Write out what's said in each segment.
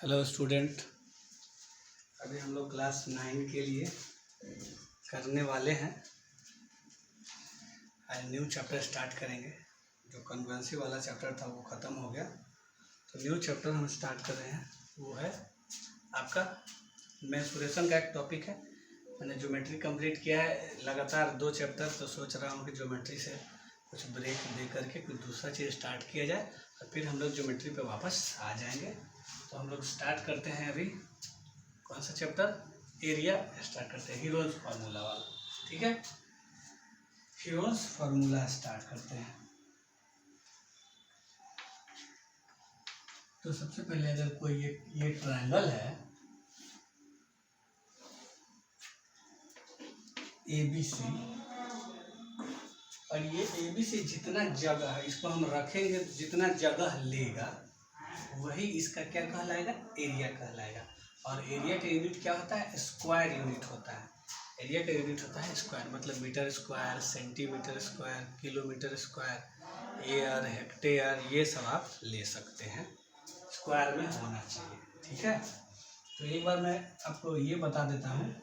Hello student, अभी हम लोग क्लास 9 के लिए करने वाले हैं। आज न्यू चैप्टर स्टार्ट करेंगे। जो कन्वेंसी वाला चैप्टर था वो ख़त्म हो गया, तो न्यू चैप्टर हम स्टार्ट कर रहे हैं। वो है आपका मेंसुरेशन का एक टॉपिक है। मैंने ज्योमेट्री कंप्लीट किया है लगातार 2 चैप्टर, तो सोच रहा हूँ कि ज्योमेट्री से कुछ ब्रेक दे करके कुछ दूसरा चीज़ स्टार्ट किया जाए और फिर हम लोग ज्योमेट्री पे वापस आ जाएंगे। तो हम लोग स्टार्ट करते हैं अभी कौन सा चैप्टर, एरिया स्टार्ट करते हैं, हीरोज फार्मूला वाला। ठीक है, हीरोज फार्मूला स्टार्ट करते हैं। तो सबसे पहले अगर कोई ये ट्रायंगल है ABC, और ये ABC जितना जगह है इसको हम रखेंगे तो जितना जगह लेगा वही इसका क्या कहलाएगा, एरिया कहलाएगा। और एरिया का यूनिट क्या होता है, स्क्वायर यूनिट होता है। एरिया का यूनिट होता है स्क्वायर, मतलब metre square, centimetre square, kilometre square, are, hectare, ये सब आप ले सकते हैं। स्क्वायर में होना चाहिए। ठीक है, तो एक बार मैं आपको ये बता देता हूँ।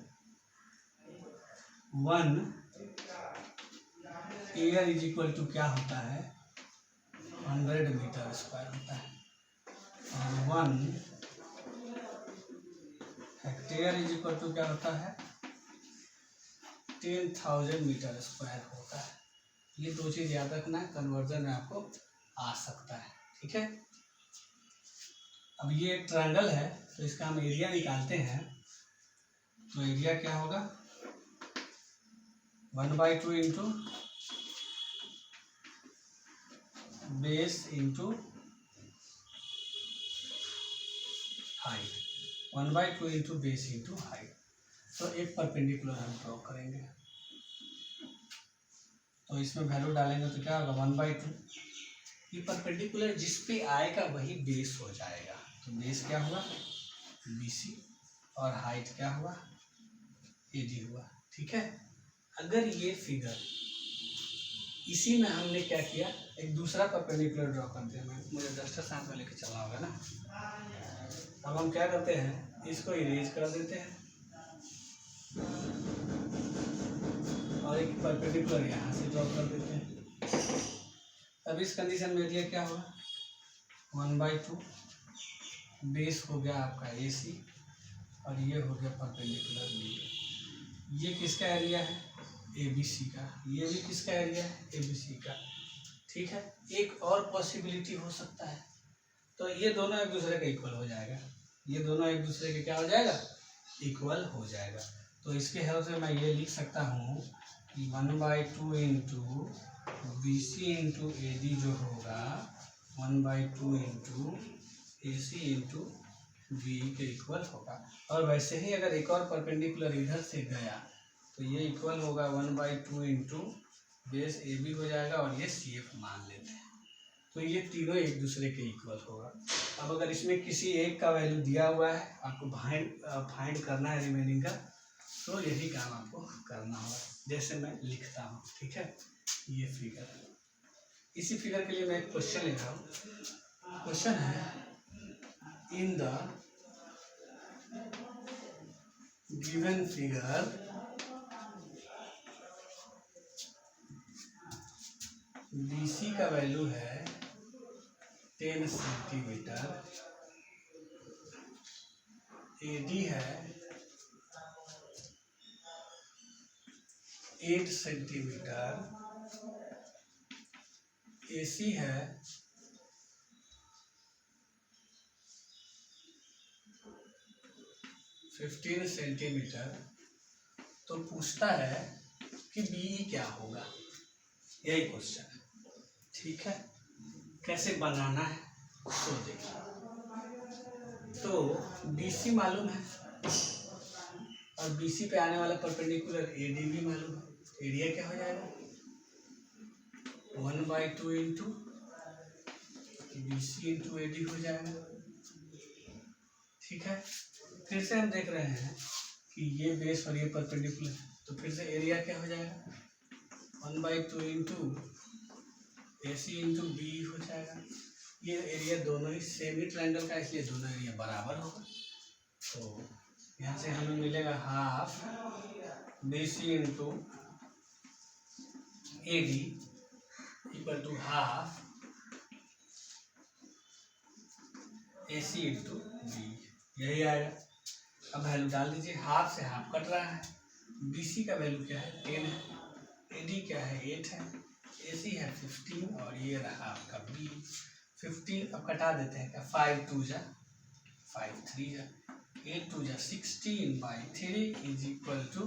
1 एयर इज इक्वल टू क्या होता है, 100 मीटर स्क्वायर होता है। और 1 हेक्टेयर इज इक्वल टू क्या होता है, 10,000 मीटर स्क्वायर होता है। ये 2 चीज़ याद रखना है, कन्वर्जन में आपको आ सकता है। ठीक है, अब ये एक ट्रायंगल है तो इसका हम एरिया निकालते हैं। तो एरिया क्या होगा, 1/2 into base into height, 1/2 into base into height. तो एक परपेंडिकुलर हम ड्रॉ करेंगे, तो इसमें वैल्यू डालेंगे तो क्या होगा, 1/2। ये परपेंडिकुलर जिस पे आएगा वही बेस हो जाएगा। तो बेस क्या हुआ, BC, और हाइट क्या हुआ, AD हुआ। ठीक है, अगर ये फिगर इसी में हमने क्या किया, एक दूसरा परपेंडिकुलर ड्रॉ करते हैं। मुझे डस्टर साथ में लेके चलना होगा ना। अब हम क्या करते हैं, इसको इरेज कर देते हैं और एक परपेंडिकुलर यहाँ से ड्रॉ कर देते हैं। अब इस कंडीशन में एरिया क्या होगा, 1/2, बेस हो गया आपका AC, और ये हो गया परपेंडिकुलर B। ये किसका एरिया है, ABC का। ये भी किसका एरिया है, ABC का। ठीक है, एक और पॉसिबिलिटी हो सकता है, तो ये दोनों एक दूसरे के इक्वल हो जाएगा। ये दोनों एक दूसरे के क्या हो जाएगा, इक्वल हो जाएगा। तो इसके हेल्प से मैं ये लिख सकता हूँ कि 1/2 इंटू BC इंटू AD जो होगा 1/2 इंटू AC इंटू B के इक्वल होगा। और वैसे ही अगर एक और परपेंडिकुलर इधर से गया तो ये इक्वल होगा 1/2 इंटू बेस AB हो जाएगा, और ये CF मान लेते हैं। तो ये तीनों एक दूसरे के इक्वल होगा। अब अगर इसमें किसी एक का वैल्यू दिया हुआ है, आपको फाइंड करना है रिमेनिंग का, तो यही काम आपको करना होगा जैसे मैं लिखता हूँ। ठीक है, ये फिगर, इसी फिगर के लिए मैं एक क्वेश्चन लिख रहा हूँ। क्वेश्चन है, in the given figure BC का वैल्यू है 10 सेंटीमीटर, AD है 8 सेंटीमीटर, AC है 15 सेंटीमीटर। तो पूछता है कि BE क्या होगा, यही क्वेश्चन है। ठीक है, कैसे बनाना है तो देखिए। तो BC मालूम है और BC पे आने वाला परपेंडिकुलर AD भी मालूम है। एरिया क्या हो जाएगा, 1/2 इंटू BC इंटू AD हो जाएगा। ठीक है, फिर से हम देख रहे हैं कि ये बेस और ये परपेंडिकुलर, तो फिर से एरिया क्या हो जाएगा, 1/2 इंटू AC इंटू B हो जाएगा। ये एरिया दोनों ही सेमी ट्रायंगल का, इसलिए दोनों एरिया बराबर होगा। तो यहाँ से हमें मिलेगा half BC into AD equal to half AC into B, यही आएगा। अब वैल्यू डाल दीजिए, हाफ से हाफ कट रहा है, BC का वैल्यू क्या है 10 है, AD क्या है 8 है, AC है 15 और ये रहा आपका B 15। अब कटा देते हैं क्या, 5 2 जा 5 3 जा 8 2 जा 16/3 इज इक्वल टू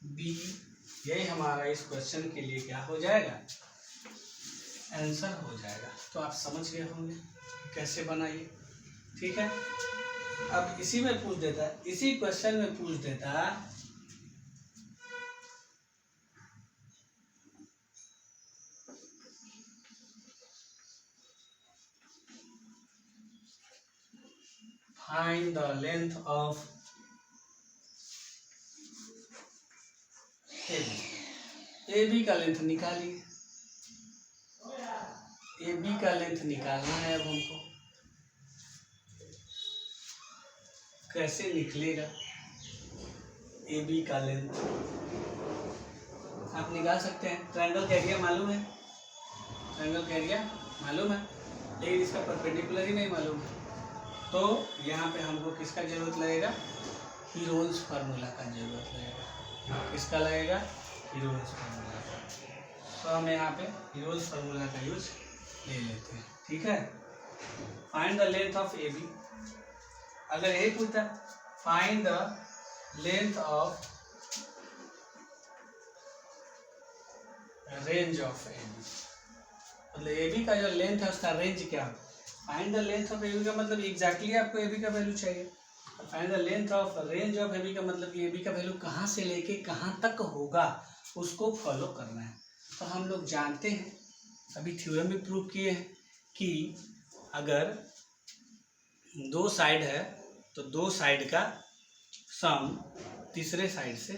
B। यही हमारा इस क्वेश्चन के लिए क्या हो जाएगा, आंसर हो जाएगा। तो आप समझ गए होंगे कैसे बनाइए, ठीक है। अब इसी में पूछ देता, इसी क्वेश्चन में पूछ देता find the length of AB का लेंथ निकालिए, AB का लेंथ निकालना है। अब हमको कैसे निकलेगा AB का लेंथ, आप निकाल सकते हैं। ट्रायंगल का एरिया मालूम है, ट्रायंगल का एरिया मालूम है, लेकिन इसका परपेंडिकुलर ही नहीं मालूम है। तो यहाँ पे हमको किसका जरूरत लगेगा, हीरोन्स फार्मूला का जरूरत लगेगा। किसका लगेगा, हीरोन्स फार्मूला का। तो हम यहाँ पे हीरोन्स फार्मूला का यूज ले लेते हैं, ठीक है। Find the length of AB, अगर यही पूछता find the length of range of AB, मतलब AB का जो लेंथ है उसका रेंज क्या है। Find the length of AB का मतलब एग्जैक्टली आपको AB का वैल्यू चाहिए। Find the length of range of AB का मतलब AB का वैल्यू कहाँ से लेके कहाँ तक होगा उसको फॉलो करना है। तो हम लोग जानते हैं, अभी थ्योरम भी प्रूव किए हैं कि अगर दो साइड है तो दो साइड का सम तीसरे साइड से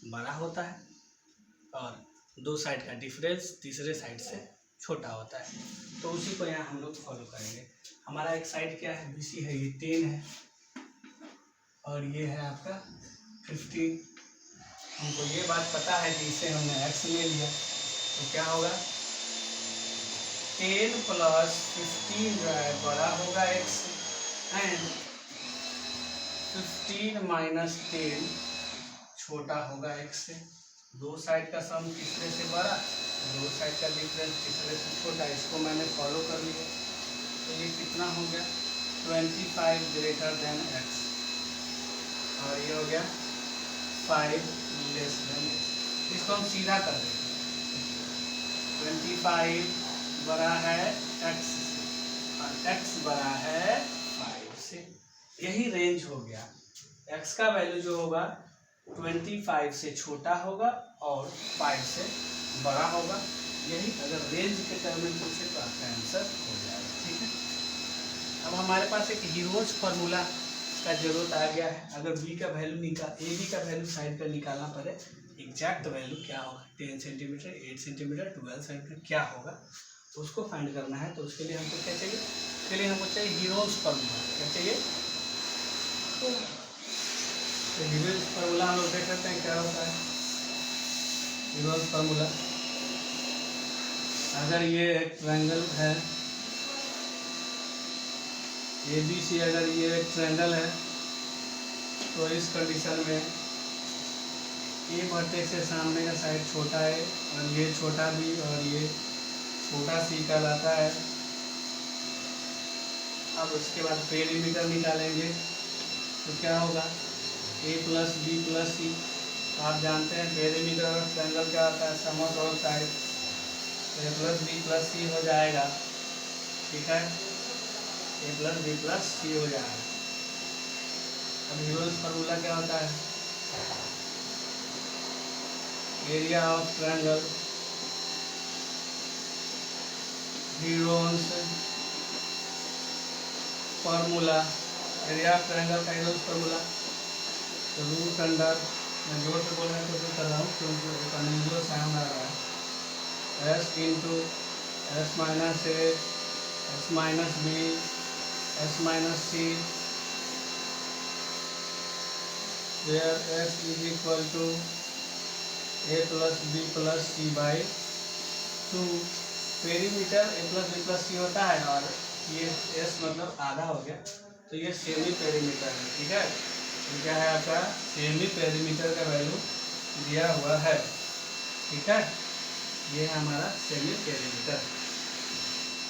बड़ा होता है और दो साइड का डिफरेंस तीसरे साइड से छोटा होता है। तो उसी को यहाँ हम लोग फॉलो करेंगे। हमारा एक साइड क्या है, BC है, ये 10 है और ये है आपका 15। हमको ये बात पता है कि इसे हमने x ले लिया तो क्या होगा, 10 + 15 जो है बड़ा होगा x एंड 15 - 10 छोटा होगा x से। दो साइड का सम तीसरे से बड़ा, दो साइड का डिफरेंस तीसरे से छोटा, इसको मैंने फॉलो कर लिया। तो ये कितना हो गया 25 ग्रेटर देन x और ये हो गया 5 लेस देन x। इसको हम सीधा कर देंगे, 25 बड़ा है x से और x बड़ा है 5 से। यही रेंज हो गया, x का वैल्यू जो होगा 25 से छोटा होगा और 5 से बड़ा होगा। यही अगर रेंज के टर्म में पूछे तो आपका आंसर हो जाएगा, ठीक है। अब हमारे पास एक हीरोज फार्मूला का जरूरत आ गया है। अगर B का वैल्यू AB का वैल्यू साइड पर निकालना पड़े, एग्जैक्ट वैल्यू क्या होगा, 10 सेंटीमीटर, 8 सेंटीमीटर, 12 सेंटीमीटर क्या होगा उसको फाइंड करना है। तो उसके लिए हमको क्या चाहिए, उसके लिए हमको चाहिए हीरोज फार्मूला। क्या चाहिए, तो हीरोज फार्मूला हम लोग देख सकते हैं क्या होता है। हीरोज फार्मूला, अगर ये एक ट्रायंगल है ABC, अगर ये एक ट्रायंगल है तो इस कंडीशन में A वर्टेक्स से सामने का साइड छोटा है और ये छोटा B और ये छोटा C कहलाता है। अब उसके बाद पेरीमीटर निकालेंगे तो क्या होगा, A + B + C। आप जानते हैं पेरीमीटर और ट्रायंगल क्या होता है, sum of all side. A + B + C हो जाएगा, ठीक है, A + B + C हो जाएगा। अब हीरोज फार्मूला क्या होता है, area of triangle, heroes formula, area of triangle का हीरोज फार्मूला रूट अंडर, मैं जोर से बोल रहा हूँ तो कर रहा हूँ क्योंकि अनयूजुअल साउंड आ रहा है, S × S - A S minus B, S minus C, where S is equal to A plus B plus C by 2। Perimeter A plus B plus C होता है और ये एस मतलब आधा हो गया, तो ये सेमी पेरीमीटर है। ठीक है, तो क्या है आपका सेमी पेरीमीटर का वैल्यू दिया हुआ है। ठीक है, ये है हमारा सेमी पेरीमीटर।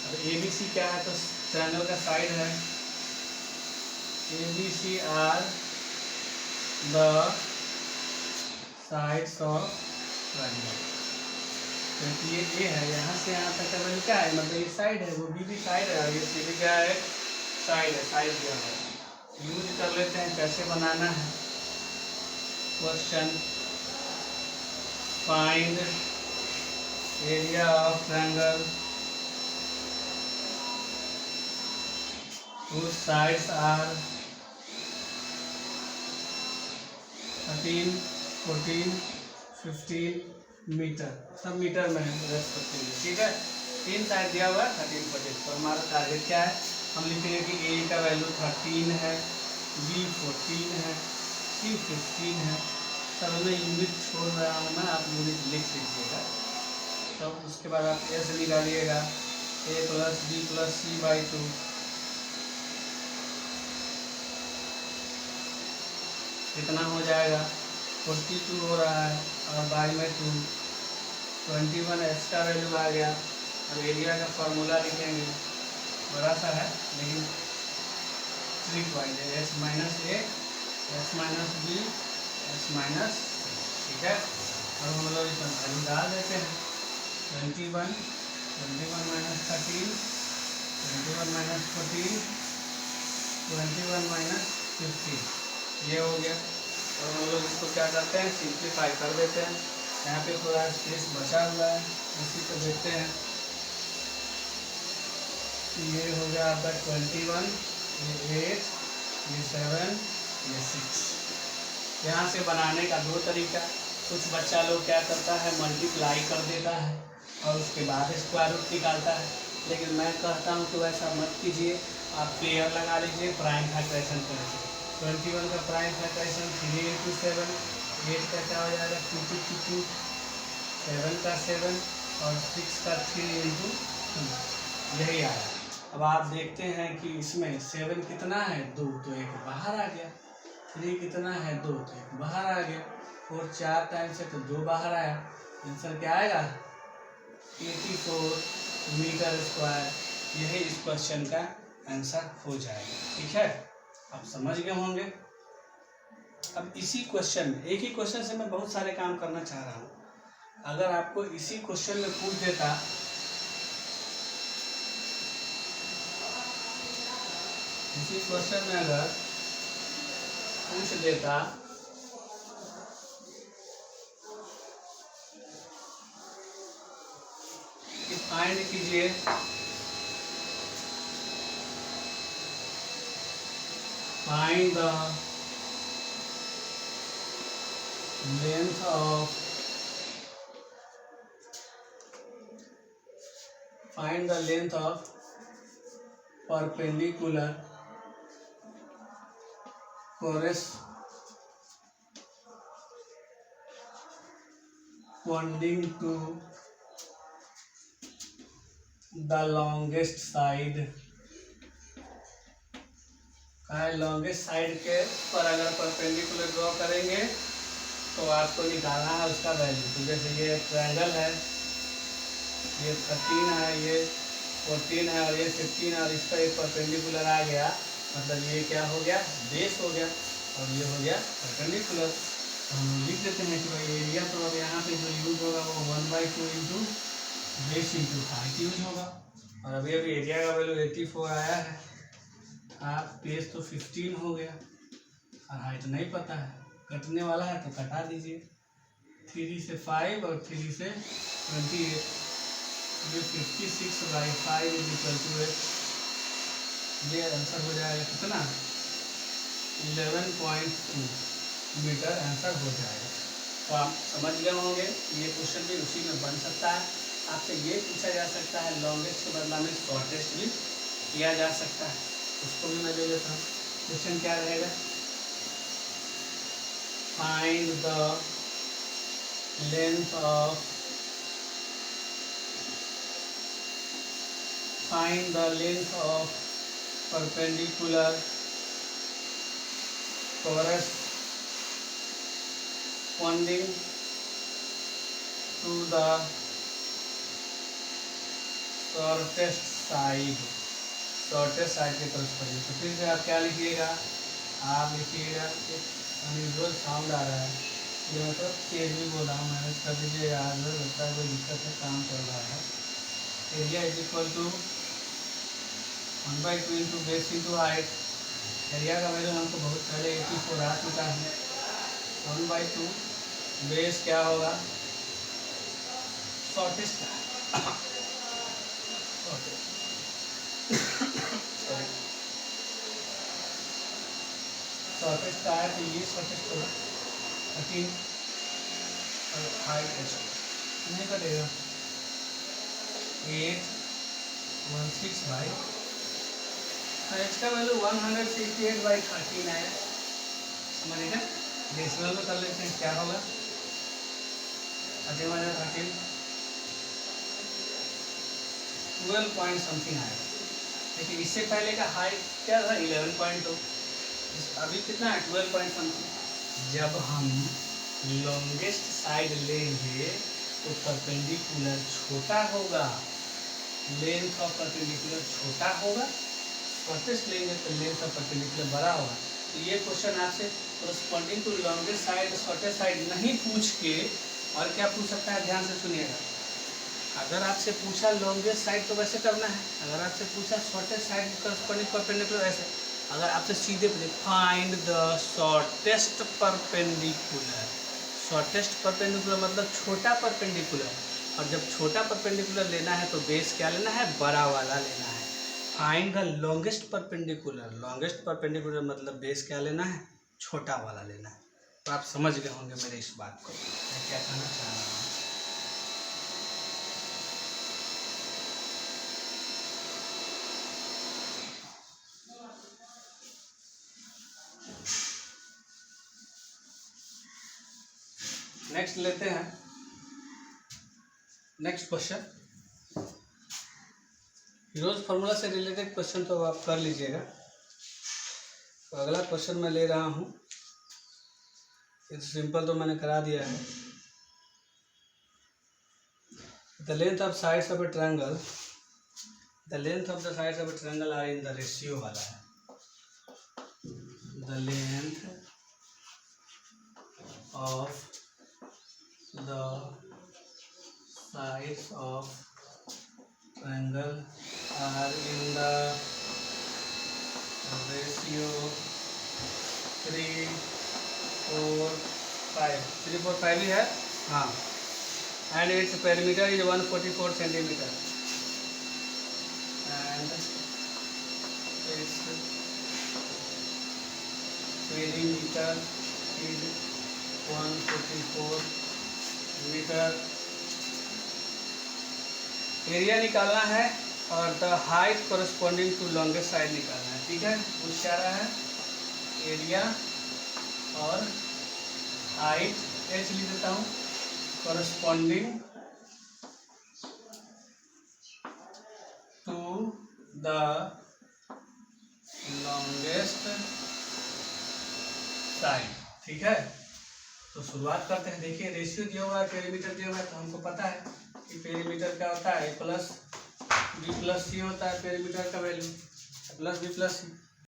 अब ए बी सी क्या है, तो ट्रायंगल का साइड है। A B C are the sides of triangle. क्योंकि ये ए है, यहाँ से यहाँ तक का वैल्यू क्या है, मतलब ये साइड है, वो बी भी साइड है, और ये सी भी क्या है, साइड है, साइड दिया हुआ है। यूज कर लेते हैं कैसे बनाना है। Question, find area of triangle whose sides are 13, 14, 15 metre, सब मीटर में रेस्पेक्टिवली। ठीक है, 3 साइड दिया हुआ है 13, 14। तो हमारा टारगेट क्या है, हम लिखेंगे कि ए का वैल्यू 13 है, बी 14 है, सी 15 है। सब में यूनिट छोड़ रहा हूँ मैं, आप यूनिट लिख लीजिएगा। तो उसके बाद आप एस निकालिएगा, A plus B plus C by 2। कितना हो जाएगा, 42 हो रहा है, और बाई में 2, 21 एक्स्ट्रा वैल्यू आ गया। अब एरिया का फॉर्मूला लिखेंगे, बड़ा सा है लेकिन ट्रिक वाइज है, S minus A, S minus B, S minus. ठीक है, अब हम लोग इसमें वैल्यू डाल देते हैं। 21 माइनस 13, 21 माइनस 14, 21 माइनस 15, ये हो गया। और हम लोग इसको क्या करते हैं, सिंप्लीफाई कर देते हैं। यहाँ पे थोड़ा स्पेस बचा हुआ है, उसी को देखते हैं। ये हो गया आपका 21, ये 8, ये 7, ये 6। यहाँ से बनाने का 2 तरीका। कुछ बच्चा लोग क्या करता है, मल्टीप्लाई कर देता है और उसके बाद स्क्वायर रूट निकालता है, लेकिन मैं कहता हूँ कि वैसा मत कीजिए। आप पेयर लगा लीजिए, प्राइम फैक्टराइजेशन करके। 21 का प्राइम फैक्टराइजेशन 3 × 7, 8 का क्या हो जाएगा 2 × 2, 7 का 7, और 6 का 3 × 2, यही आया। अब आप देखते हैं कि इसमें 7 कितना है, 2, तो 1 बाहर आ गया। 3 कितना है, 2, तो 1 बाहर आ गया। 4 4 टाइम से तो 2 बाहर आया। आंसर क्या आएगा, 84 मीटर स्क्वायर। यही इस क्वेश्चन का आंसर हो जाएगा। ठीक है, आप समझ गए होंगे। अब इसी क्वेश्चन में, एक ही क्वेश्चन से मैं बहुत सारे काम करना चाह रहा हूँ। अगर आपको इसी क्वेश्चन में पूछ देता, इसी क्वेश्चन में अगर पूछ देता कि फाइंड कीजिए find the length of perpendicular corresponding to the longest side। Longest side के पर अगर परपेंडिकुलर ड्रॉ करेंगे तो आपको निकालना है उसका वैल्यू। तो जैसे ये ट्रायंगल है, ये 13 है, ये 14 है, और ये 15 है, और इस पर एक परपेंडिकुलर आ गया, मतलब ये क्या हो गया, बेस हो गया, और ये हो गया परपेंडिकुलर। तो हम लिख देते हैं कि भाई एरिया तो अब यहाँ पे जो यूज होगा वो 1/2 × बेस × हाइट यूज होगा। और अभी एरिया का वैल्यू 84 आया है। आप बेस तो 15 हो गया और हाइट नहीं पता है, कटने वाला है तो कटा दीजिए। 3 से 5 और 3 से 28, ये 56/5 = 8। ये आंसर हो जाएगा कितना, 11.2 मीटर आंसर हो जाएगा। तो आप समझ गए होंगे, ये क्वेश्चन भी उसी में बन सकता है। आपसे ये पूछा जा सकता है लॉन्गेस्ट के बदला में शॉर्टेस्ट भी किया जा सकता है, उसको भी मैं ले लेता हूँ। क्वेश्चन क्या रहेगा, find the length of perpendicular corresponding to the shortest side के corresponding। तो फिर से आप क्या लिखिएगा, आप लिखिएगा एक अनयूजुअल साउंड आ रहा है, ये मतलब तेज भी बोल रहा हूँ, मैनेज कर दीजिएगा, अगर लगता है कोई दिक्कत है, काम चल रहा है। Area is equal to 1/2 into base into height. Area का वैल्यू हमको बहुत पहले 84 आ चुका है। 1/2 बेस क्या होगा, शॉर्टेस्ट का शॉर्टेस्ट का है, तो ये शॉर्टेस्ट होगा 13 और हाइट नहीं कटेगा 816 एच का वैल्यू 168/13 आया, समझिएगा। डेसिमल में कर लेते हैं, क्या होगा 13 12 पॉइंट समथिंग आएगा। देखिए इससे पहले का हाइट क्या था 11.2, अभी कितना है 12 पॉइंट समथिंग। जब हम लॉन्गेस्ट साइड लेंगे तो परपेंडिकुलर छोटा होगा, लेंथ ऑफ परपेंडिकुलर छोटा होगा, शॉर्टेस्ट लेंगे तो लेंथ ऑफ परपेंडिकुलर बड़ा होगा। तो ये क्वेश्चन आपसे corresponding to longest side shortest side नहीं पूछ के और क्या पूछ सकता है, ध्यान से सुनिएगा। अगर आपसे पूछा लॉन्गेस्ट साइड तो वैसे करना है, अगर आपसे पूछा शॉर्टेस्ट साइड कोरस्पॉन्डिंग परपेंडिकुलर वैसे, अगर आपसे सीधे पूछे find the shortest perpendicular, shortest perpendicular मतलब छोटा परपेंडिकुलर, और जब छोटा परपेंडिकुलर लेना है तो बेस क्या लेना है, बड़ा वाला लेना है। Find the longest perpendicular, longest perpendicular मतलब बेस क्या लेना है, छोटा वाला लेना है। तो आप समझ गए होंगे मेरे इस बात को, मैं क्या कहना चाह रहा हूँ। नेक्स्ट लेते हैं, नेक्स्ट क्वेश्चन। हीरोज फार्मूला से रिलेटेड क्वेश्चन तो आप कर लीजिएगा। तो अगला क्वेश्चन मैं ले रहा हूँ, सिंपल तो मैंने करा दिया है। The length of sides of a triangle, the length of the sides of a triangle are in the ratio वाला है। द लेंथ ऑफ the sides of triangle are in the ratio 3:4:5 3:4:5 ही है, हाँ। and its perimeter is 144 centimeter and its perimeter is 144 metre. Area निकालना है और the height corresponding to longest side निकालना है, ठीक है। पूछ क्या रहा है, एरिया और हाइट, एच लिख देता हूँ, corresponding to the longest side, ठीक है। तो शुरुआत करते हैं। देखिए रेशियो दिया हुआ है, पेरीमीटर दिया हुआ है, तो हमको पता है कि पेरीमीटर क्या होता है, a + b + c होता है पेरीमीटर का वैल्यू, +b + c।